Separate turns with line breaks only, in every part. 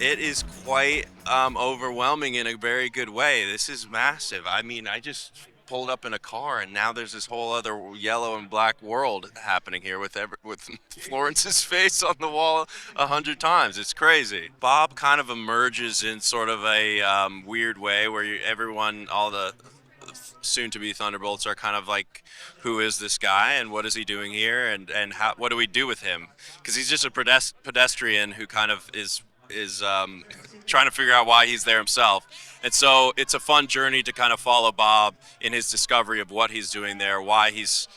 it is quite overwhelming in a very good way. This is massive. I mean, I just pulled up in a car, and now there's this whole other yellow and black world happening here with Florence's face on the wall 100 times. It's crazy. Bob kind of emerges in sort of a weird way where everyone, all the soon-to-be Thunderbolts are kind of like, who is this guy and what is he doing here and what do we do with him? Because he's just a pedestrian who kind of is trying to figure out why he's there himself. And so it's a fun journey to kind of follow Bob in his discovery of what he's doing there, why he's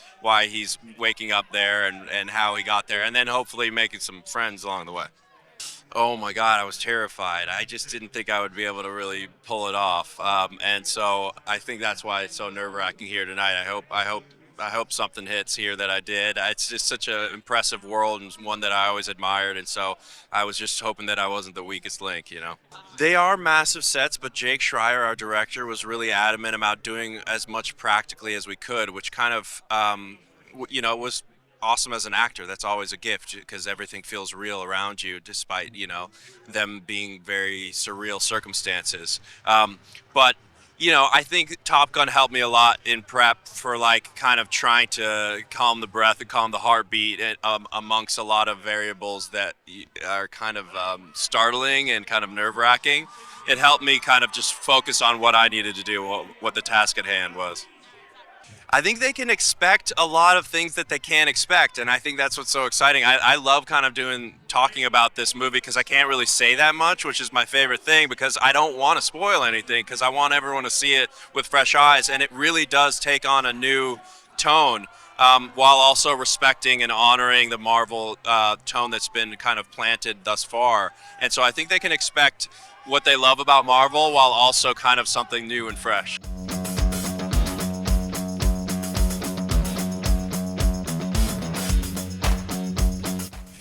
waking up there, and how he got there, and then hopefully making some friends along the way. Oh my God, I was terrified. I just didn't think I would be able to really pull it off, and so I think that's why it's so nerve-wracking here tonight. I hope something hits here that I did. It's just such an impressive world and one that I always admired, and so I was just hoping that I wasn't the weakest link, you know. They are massive sets, but Jake Schreier, our director, was really adamant about doing as much practically as we could, which kind of, was awesome as an actor. That's always a gift because everything feels real around you, despite them being very surreal circumstances. But I think Top Gun helped me a lot in prep for like kind of trying to calm the breath and calm the heartbeat amongst a lot of variables that are kind of startling and kind of nerve-wracking. It helped me kind of just focus on what I needed to do, what the task at hand was. I think they can expect a lot of things that they can't expect, and I think that's what's so exciting. I love kind of talking about this movie because I can't really say that much, which is my favorite thing, because I don't want to spoil anything because I want everyone to see it with fresh eyes, and it really does take on a new tone while also respecting and honoring the Marvel tone that's been kind of planted thus far. And so I think they can expect what they love about Marvel while also kind of something new and fresh.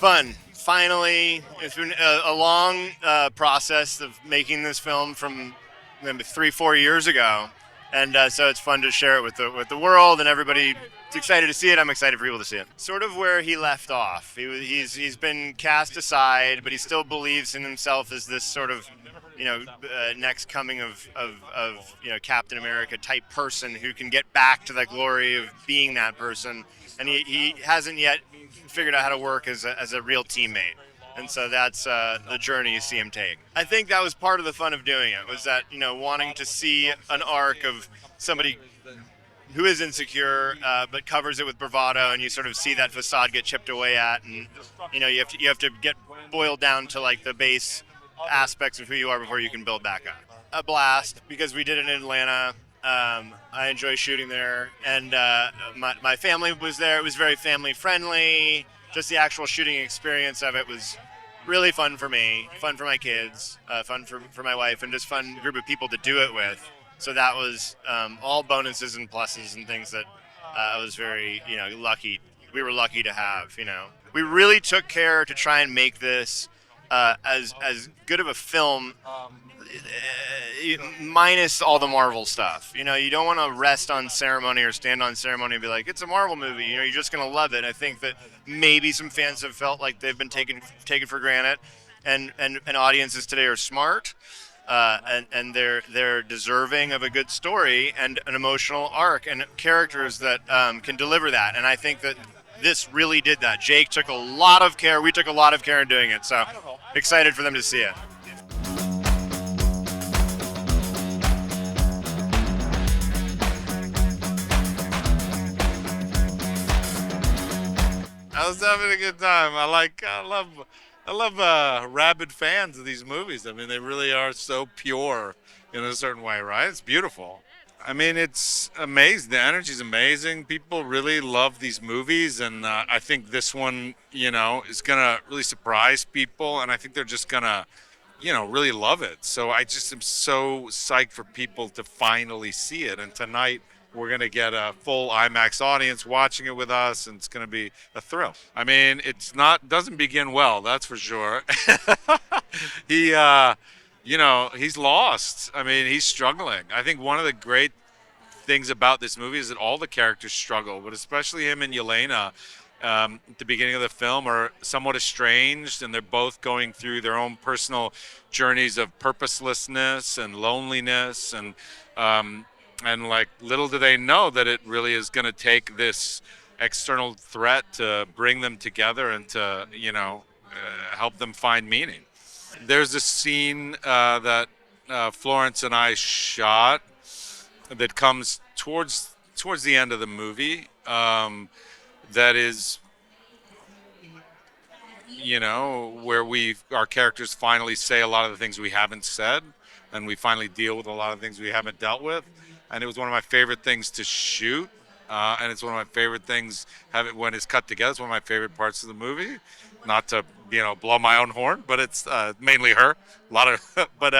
Fun. Finally, it's been a long process of making this film from maybe 3-4 years ago, and so it's fun to share it with the world, and everybody is excited to see it. I'm excited for people to see it. Sort of where he left off. He's been cast aside, but he still believes in himself as this sort of next coming of Captain America type person who can get back to the glory of being that person, and he hasn't yet figured out how to work as a real teammate. And so that's the journey you see him take. I think that was part of the fun of doing it, was that, wanting to see an arc of somebody who is insecure, but covers it with bravado, and you sort of see that facade get chipped away at, and, you have to get boiled down to like the base aspects of who you are before you can build back up. A blast, because we did it in Atlanta. I enjoy shooting there, and my family was there. It was very family friendly. Just the actual shooting experience of it was really fun for me, fun for my kids, fun for my wife, and just fun group of people to do it with. So that was all bonuses and pluses and things that I was very lucky. We were lucky to have. We really took care to try and make this as good of a film, minus all the Marvel stuff. You don't want to rest on ceremony or stand on ceremony and be like, it's a Marvel movie. You're just going to love it. I think that maybe some fans have felt like they've been taken for granted, and audiences today are smart, and they're deserving of a good story and an emotional arc and characters that can deliver that. And I think that this really did that. Jake took a lot of care. We took a lot of care in doing it. So excited for them to see it.
I was having a good time. I love rabid fans of these movies. I mean, they really are so pure in a certain way, right? It's beautiful. I mean, it's amazing. The energy's amazing. People really love these movies, and I think this one, is gonna really surprise people, and I think they're just gonna, really love it. So I just am so psyched for people to finally see it. And tonight we're gonna get a full IMAX audience watching it with us, and it's gonna be a thrill. I mean, doesn't begin well, that's for sure. He's lost. I mean, he's struggling. I think one of the great things about this movie is that all the characters struggle, but especially him and Yelena. at the beginning of the film are somewhat estranged, and they're both going through their own personal journeys of purposelessness and loneliness, um, and like little do they know that it really is going to take this external threat to bring them together and to help them find meaning. There's a scene that Florence and I shot that comes towards the end of the movie. That is, where our characters finally say a lot of the things we haven't said, and we finally deal with a lot of things we haven't dealt with. And it was one of my favorite things to shoot. And it's one of my favorite things when it's cut together. It's one of my favorite parts of the movie. Not to blow my own horn, but it's mainly her. A lot of, but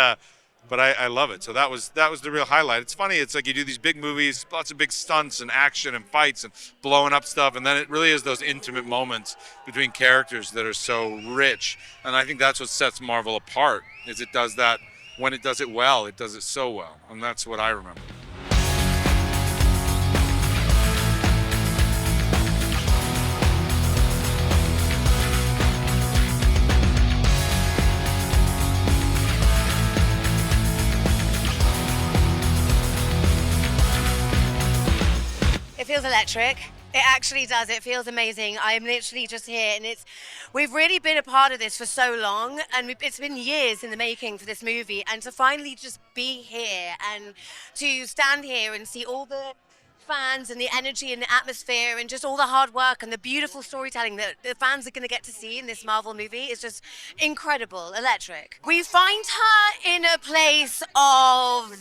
I love it. So that was the real highlight. It's funny. It's like you do these big movies, lots of big stunts and action and fights and blowing up stuff, and then it really is those intimate moments between characters that are so rich. And I think that's what sets Marvel apart. Is it does that when it does it well. It does it so well, and that's what I remember.
It feels electric. It actually does. It feels amazing. I'm literally just here, and we've really been a part of this for so long, and it's been years in the making for this movie, and to finally just be here and to stand here and see all the fans and the energy and the atmosphere and just all the hard work and the beautiful storytelling that the fans are going to get to see in this Marvel movie is just incredible, electric. We find her in a place of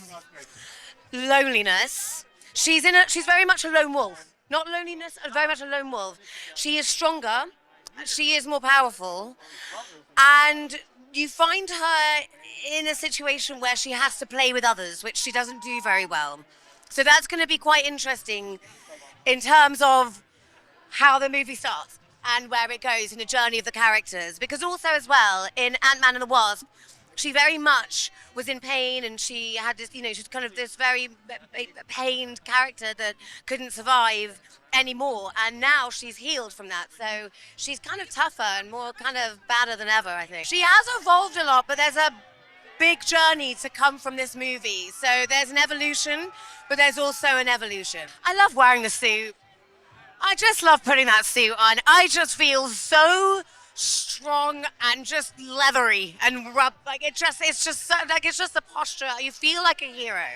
loneliness. She's very much a lone wolf. Not loneliness, very much a lone wolf. She is stronger. She is more powerful. And you find her in a situation where she has to play with others, which she doesn't do very well. So that's going to be quite interesting in terms of how the movie starts and where it goes in the journey of the characters. Because also as well, in Ant-Man and the Wasp, she very much was in pain, and she had this, she's kind of this very pained character that couldn't survive anymore, and now she's healed from that. So she's kind of tougher and more kind of badder than ever, I think. She has evolved a lot, but there's a big journey to come from this movie. So there's an evolution, but there's also an evolution. I love wearing the suit. I just love putting that suit on. I just feel so strong and just leathery and it's just the posture. You feel like a hero.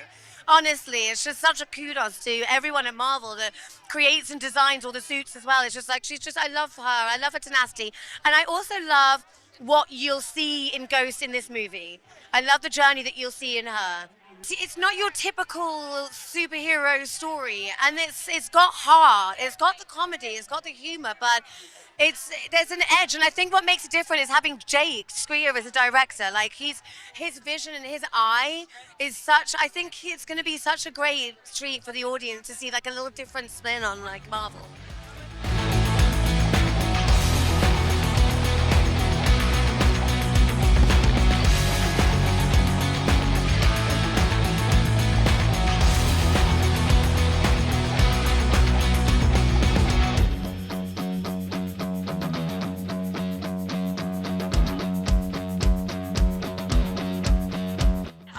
Honestly, it's just such a kudos to everyone at Marvel that creates and designs all the suits as well. It's just like I love her. I love her tenacity, and I also love what you'll see in Ghost in this movie. I love the journey that you'll see in her. It's not your typical superhero story, and it's got heart, it's got the comedy, it's got the humor, but there's an edge, and I think what makes it different is having Jake Schreier as a director. Like his vision and his eye is such. I think it's going to be such a great treat for the audience to see like a little different spin on like Marvel.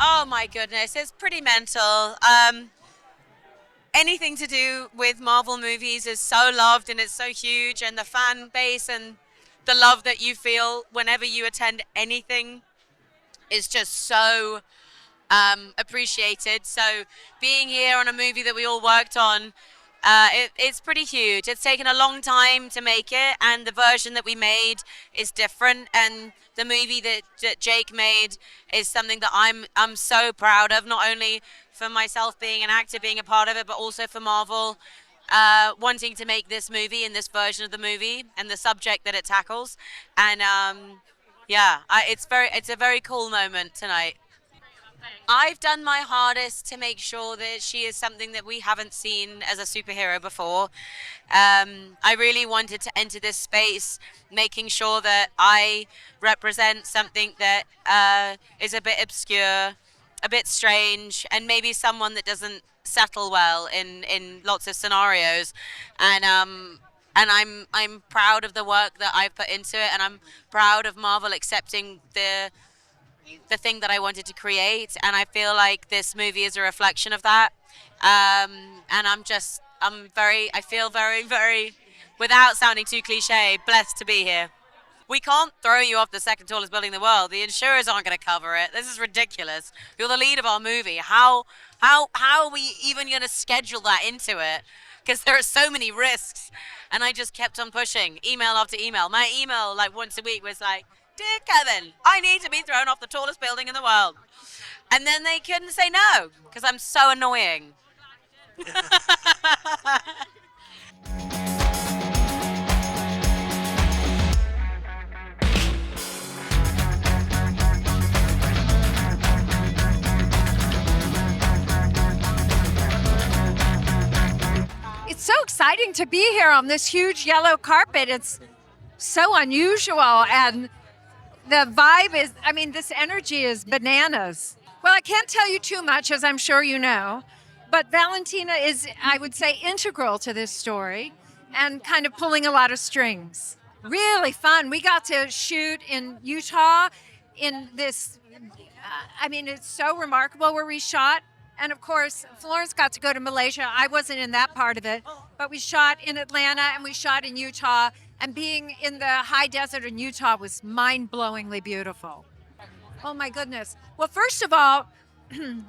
Oh my goodness, it's pretty mental. Anything to do with Marvel movies is so loved and it's so huge, and the fan base and the love that you feel whenever you attend anything is just so appreciated. So being here on a movie that we all worked on, it's pretty huge. It's taken a long time to make it, and the version that we made is different. And the movie that Jake made is something that I'm so proud of, not only for myself being an actor, being a part of it, but also for Marvel wanting to make this movie and this version of the movie and the subject that it tackles. And it's a very cool moment tonight. I've done my hardest to make sure that she is something that we haven't seen as a superhero before. I really wanted to enter this space making sure that I represent something that is a bit obscure, a bit strange, and maybe someone that doesn't settle well in lots of scenarios. And and I'm proud of the work that I've put into it, and I'm proud of Marvel accepting the thing that I wanted to create, and I feel like this movie is a reflection of that. And I feel very, very, without sounding too cliche, blessed to be here. We can't throw you off the second tallest building in the world. The insurers aren't going to cover it. This is ridiculous. You're the lead of our movie. How are we even going to schedule that into it? Because there are so many risks. And I just kept on pushing, email after email. My email, like once a week, was like, "Dear Kevin, I need to be thrown off the tallest building in the world." And then they couldn't say no because I'm so annoying.
It's so exciting to be here on this huge yellow carpet. It's so unusual, and the vibe is, I mean, this energy is bananas. Well, I can't tell you too much, as I'm sure you know, but Valentina is, I would say, integral to this story and kind of pulling a lot of strings. Really fun. We got to shoot in Utah in this, I mean, it's so remarkable where we shot. And of course, Florence got to go to Malaysia. I wasn't in that part of it, but we shot in Atlanta and we shot in Utah. And being in the high desert in Utah was mind-blowingly beautiful. Oh my goodness. Well, first of all, the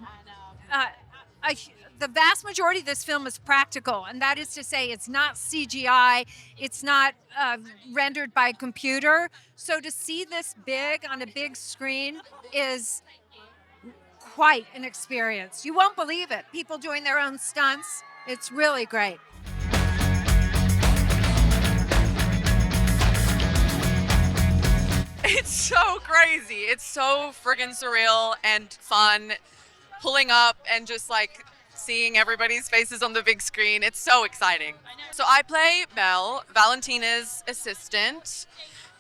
vast majority of this film is practical, and that is to say it's not CGI, it's not rendered by computer. So to see this big on a big screen is quite an experience. You won't believe it. People doing their own stunts. It's really great.
It's so crazy. It's so friggin' surreal and fun. Pulling up and just like seeing everybody's faces on the big screen. It's so exciting. So I play Mel, Valentina's assistant,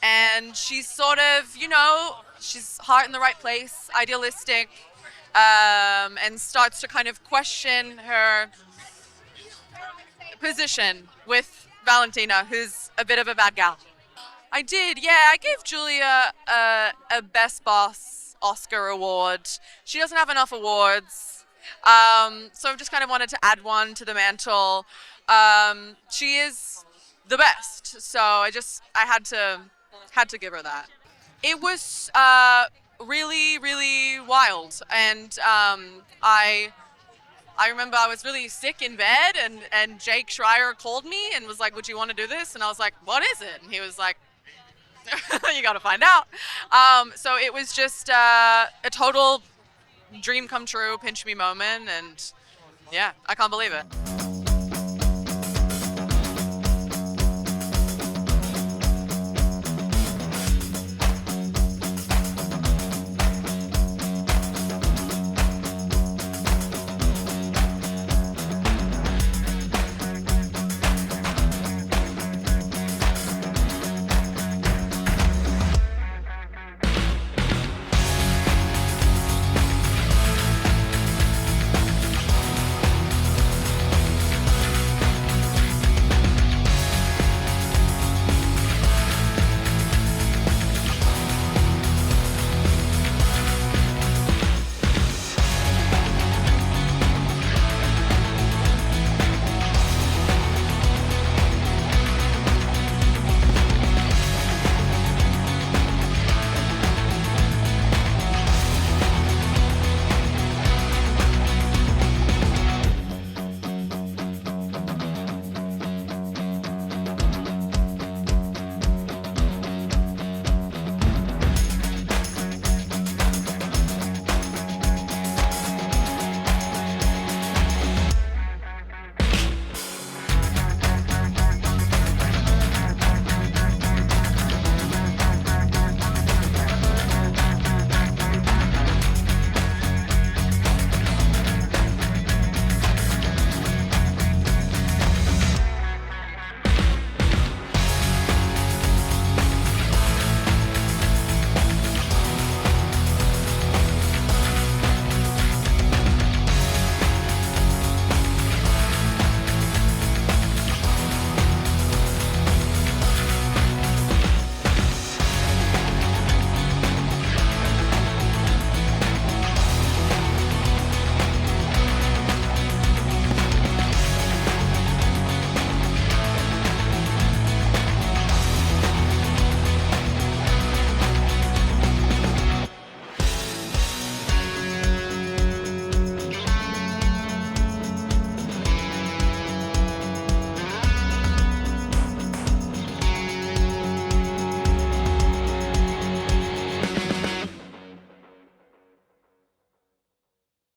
and she's sort of, you know, she's heart in the right place, idealistic, and starts to kind of question her position with Valentina, who's a bit of a bad gal. I did, yeah. I gave Julia a Best Boss Oscar award. She doesn't have enough awards, so I just kind of wanted to add one to the mantle. She is the best, so I had to give her that. It was really, really wild, and I remember I was really sick in bed, and Jake Schreier called me and was like, "Would you want to do this?" And I was like, "What is it?" And he was like, "You got to find out." So it was just a total dream come true, pinch me moment, and yeah, I can't believe it.